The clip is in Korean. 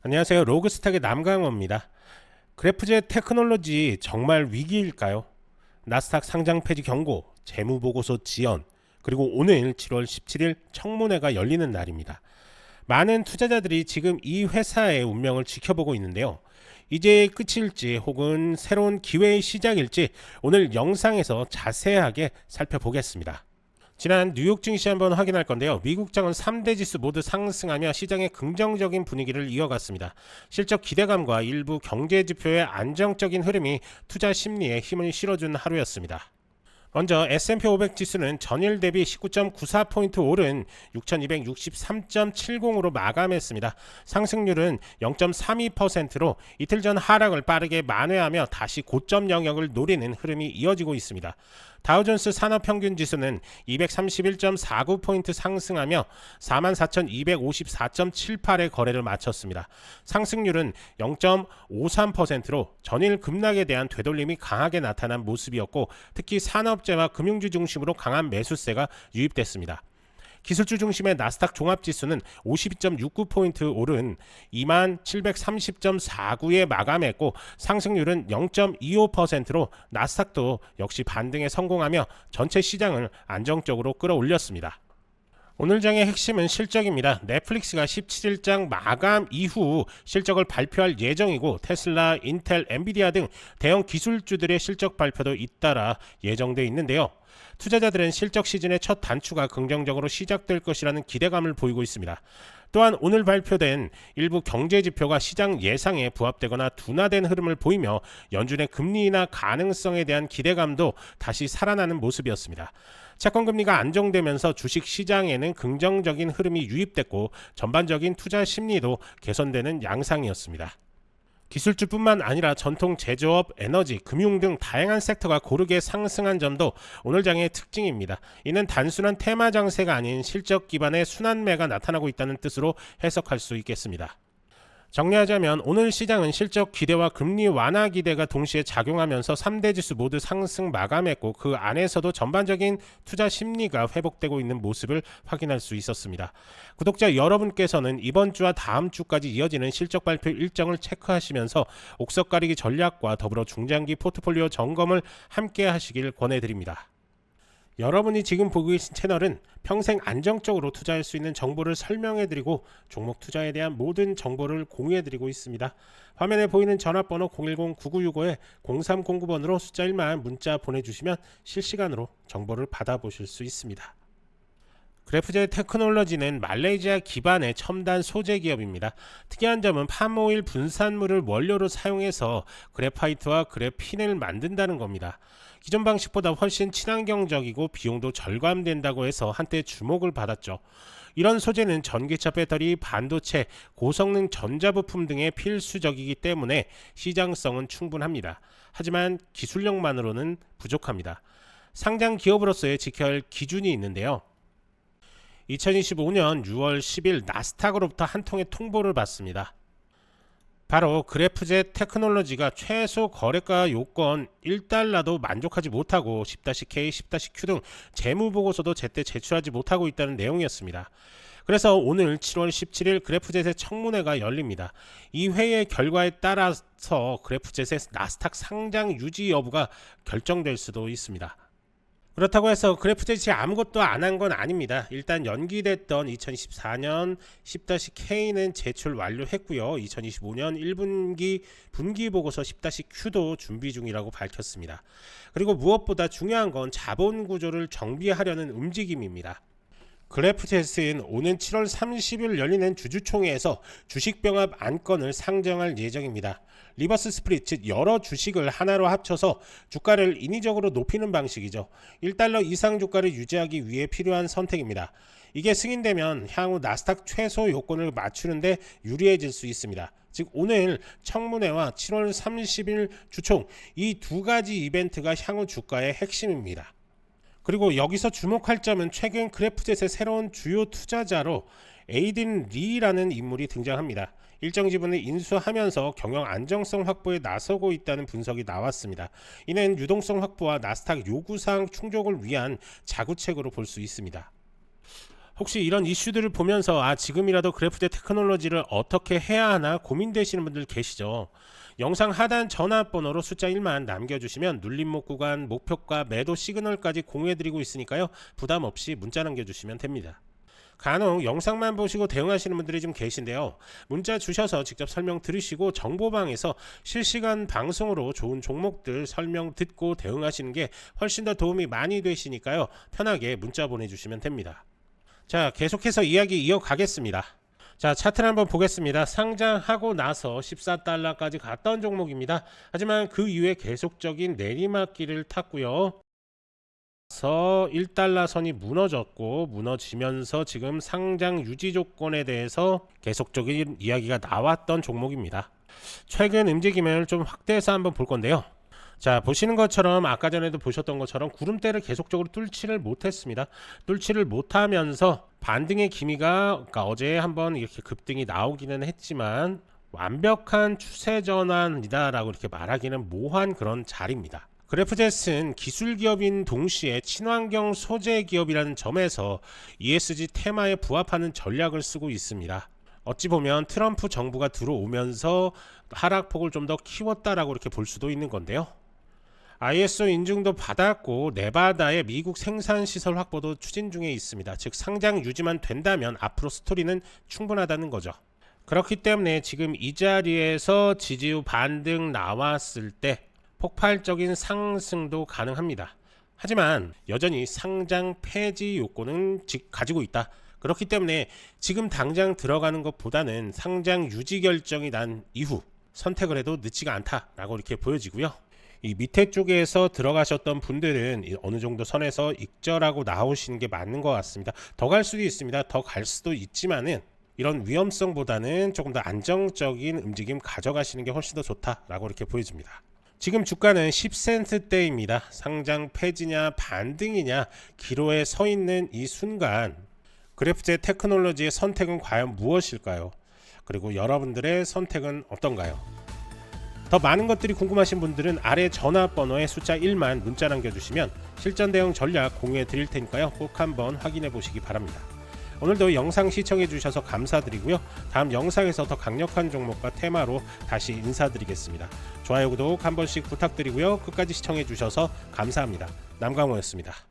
안녕하세요. 로그스탁의 남강호입니다. 그래프제 테크놀로지 정말 위기일까요? 나스닥 상장 폐지 경고, 재무보고서 지연, 그리고 오늘 7월 17일 청문회가 열리는 날입니다. 많은 투자자들이 지금 이 회사의 운명을 지켜보고 있는데요. 이제 끝일지 혹은 새로운 기회의 시작일지 오늘 영상에서 자세하게 살펴보겠습니다. 지난 뉴욕 증시 한번 확인할 건데요. 미국장은 3대 지수 모두 상승하며 시장의 긍정적인 분위기를 이어갔습니다. 실적 기대감과 일부 경제 지표의 안정적인 흐름이 투자 심리에 힘을 실어준 하루였습니다. 먼저 S&P 500 지수는 전일 대비 19.94포인트 오른 6263.70으로 마감했습니다. 상승률은 0.32%로 이틀 전 하락을 빠르게 만회하며 다시 고점 영역을 노리는 흐름이 이어지고 있습니다. 다우존스 산업평균지수는 231.49포인트 상승하며 44,254.78의 거래를 마쳤습니다. 상승률은 0.53%로 전일 급락에 대한 되돌림이 강하게 나타난 모습이었고, 특히 산업재와 금융주 중심으로 강한 매수세가 유입됐습니다. 기술주 중심의 나스닥 종합지수는 52.69포인트 오른 2730.49에 마감했고, 상승률은 0.25%로 나스닥도 역시 반등에 성공하며 전체 시장을 안정적으로 끌어올렸습니다. 오늘 장의 핵심은 실적입니다. 넷플릭스가 17일장 마감 이후 실적을 발표할 예정이고, 테슬라, 인텔, 엔비디아 등 대형 기술주들의 실적 발표도 잇따라 예정돼 있는데요. 투자자들은 실적 시즌의 첫 단추가 긍정적으로 시작될 것이라는 기대감을 보이고 있습니다. 또한 오늘 발표된 일부 경제 지표가 시장 예상에 부합되거나 둔화된 흐름을 보이며 연준의 금리 인하 가능성에 대한 기대감도 다시 살아나는 모습이었습니다. 채권금리가 안정되면서 주식 시장에는 긍정적인 흐름이 유입됐고, 전반적인 투자 심리도 개선되는 양상이었습니다. 기술주뿐만 아니라 전통 제조업, 에너지, 금융 등 다양한 섹터가 고르게 상승한 점도 오늘 장의 특징입니다. 이는 단순한 테마 장세가 아닌 실적 기반의 순환매가 나타나고 있다는 뜻으로 해석할 수 있겠습니다. 정리하자면 오늘 시장은 실적 기대와 금리 완화 기대가 동시에 작용하면서 3대 지수 모두 상승 마감했고, 그 안에서도 전반적인 투자 심리가 회복되고 있는 모습을 확인할 수 있었습니다. 구독자 여러분께서는 이번 주와 다음 주까지 이어지는 실적 발표 일정을 체크하시면서 옥석 가리기 전략과 더불어 중장기 포트폴리오 점검을 함께 하시길 권해드립니다. 여러분이 지금 보고 계신 채널은 평생 안정적으로 투자할 수 있는 정보를 설명해드리고 종목 투자에 대한 모든 정보를 공유해드리고 있습니다. 화면에 보이는 전화번호 010-9965-0309번으로 숫자 1만 문자 보내주시면 실시간으로 정보를 받아보실 수 있습니다. 그래프제 테크놀로지는 말레이시아 기반의 첨단 소재 기업입니다. 특이한 점은 팜오일 분산물을 원료로 사용해서 그래파이트와 그래핀을 만든다는 겁니다. 기존 방식보다 훨씬 친환경적이고 비용도 절감된다고 해서 한때 주목을 받았죠. 이런 소재는 전기차 배터리, 반도체, 고성능 전자부품 등의 필수적이기 때문에 시장성은 충분합니다. 하지만 기술력만으로는 부족합니다. 상장 기업으로서의 지켜야 할 기준이 있는데요. 2025년 6월 10일 나스닥으로부터 한 통의 통보를 받습니다. 바로 그래프제 테크놀로지가 최소 거래가 요건 1달러도 만족하지 못하고 10-K, 10-Q 등 재무보고서도 제때 제출하지 못하고 있다는 내용이었습니다. 그래서 오늘 7월 17일 그래프젯의 청문회가 열립니다. 이 회의 결과에 따라서 그래프젯의 나스닥 상장 유지 여부가 결정될 수도 있습니다. 그렇다고 해서 그래프젯이 아무것도 안 한 건 아닙니다. 일단 연기됐던 2024년 10-K는 제출 완료했고요. 2025년 1분기 분기보고서 10-Q도 준비 중이라고 밝혔습니다. 그리고 무엇보다 중요한 건 자본 구조를 정비하려는 움직임입니다. 그래프젯은 오는 7월 30일 열리는 주주총회에서 주식병합 안건을 상정할 예정입니다. 리버스 스플릿, 즉 여러 주식을 하나로 합쳐서 주가를 인위적으로 높이는 방식이죠. 1달러 이상 주가를 유지하기 위해 필요한 선택입니다. 이게 승인되면 향후 나스닥 최소 요건을 맞추는데 유리해질 수 있습니다. 즉 오늘 청문회와 7월 30일 주총, 이 두 가지 이벤트가 향후 주가의 핵심입니다. 그리고 여기서 주목할 점은 최근 그래프젯의 새로운 주요 투자자로 에이든 리라는 인물이 등장합니다. 일정 지분을 인수하면서 경영 안정성 확보에 나서고 있다는 분석이 나왔습니다. 이는 유동성 확보와 나스닥 요구사항 충족을 위한 자구책으로 볼 수 있습니다. 혹시 이런 이슈들을 보면서 지금이라도 그래프제 테크놀로지를 어떻게 해야 하나 고민되시는 분들 계시죠. 영상 하단 전화번호로 숫자 1만 남겨주시면 눌림목 구간, 목표가, 매도 시그널까지 공유해드리고 있으니까요. 부담 없이 문자 남겨주시면 됩니다. 간혹 영상만 보시고 대응하시는 분들이 좀 계신데요. 문자 주셔서 직접 설명 들으시고 정보방에서 실시간 방송으로 좋은 종목들 설명 듣고 대응하시는 게 훨씬 더 도움이 많이 되시니까요. 편하게 문자 보내주시면 됩니다. 자, 계속해서 이야기 이어가겠습니다. 자, 차트를 한번 보겠습니다. 상장하고 나서 14달러까지 갔던 종목입니다. 하지만 그 이후에 계속적인 내리막길을 탔고요. 1달러 선이 무너졌고 무너지면서 지금 상장 유지 조건에 대해서 계속적인 이야기가 나왔던 종목입니다. 최근 움직임을 좀 확대해서 한번 볼 건데요. 자, 보시는 것처럼 아까 전에도 보셨던 것처럼 구름대를 계속적으로 뚫지를 못했습니다. 뚫지를 못하면서 반등의 기미가 어제 한번 이렇게 급등이 나오기는 했지만 완벽한 추세 전환이다 라고 이렇게 말하기는 모호한 그런 자리입니다. 그래프젯은 기술 기업인 동시에 친환경 소재 기업이라는 점에서 ESG 테마에 부합하는 전략을 쓰고 있습니다. 어찌 보면 트럼프 정부가 들어오면서 하락폭을 좀 더 키웠다라고 이렇게 볼 수도 있는 건데요. ISO 인증도 받았고 네바다의 미국 생산시설 확보도 추진 중에 있습니다. 즉 상장 유지만 된다면 앞으로 스토리는 충분하다는 거죠. 그렇기 때문에 지금 이 자리에서 지지후 반등 나왔을 때 폭발적인 상승도 가능합니다. 하지만 여전히 상장 폐지 요건은 가지고 있다. 그렇기 때문에 지금 당장 들어가는 것보다는 상장 유지 결정이 난 이후 선택을 해도 늦지가 않다라고 이렇게 보여지고요. 이 밑에 쪽에서 들어가셨던 분들은 어느 정도 선에서 익절하고 나오시는 게 맞는 것 같습니다. 더 갈 수도 있습니다. 더 갈 수도 있지만은 이런 위험성보다는 조금 더 안정적인 움직임 가져가시는 게 훨씬 더 좋다라고 이렇게 보여집니다. 지금 주가는 10센트대입니다. 상장 폐지냐 반등이냐 기로에 서 있는 이 순간 그래프제 테크놀로지의 선택은 과연 무엇일까요? 그리고 여러분들의 선택은 어떤가요? 더 많은 것들이 궁금하신 분들은 아래 전화번호에 숫자 1만 문자 남겨주시면 실전 대응 전략 공유해 드릴 테니까요. 꼭 한번 확인해 보시기 바랍니다. 오늘도 영상 시청해 주셔서 감사드리고요. 다음 영상에서 더 강력한 종목과 테마로 다시 인사드리겠습니다. 좋아요, 구독 한 번씩 부탁드리고요. 끝까지 시청해 주셔서 감사합니다. 남강호였습니다.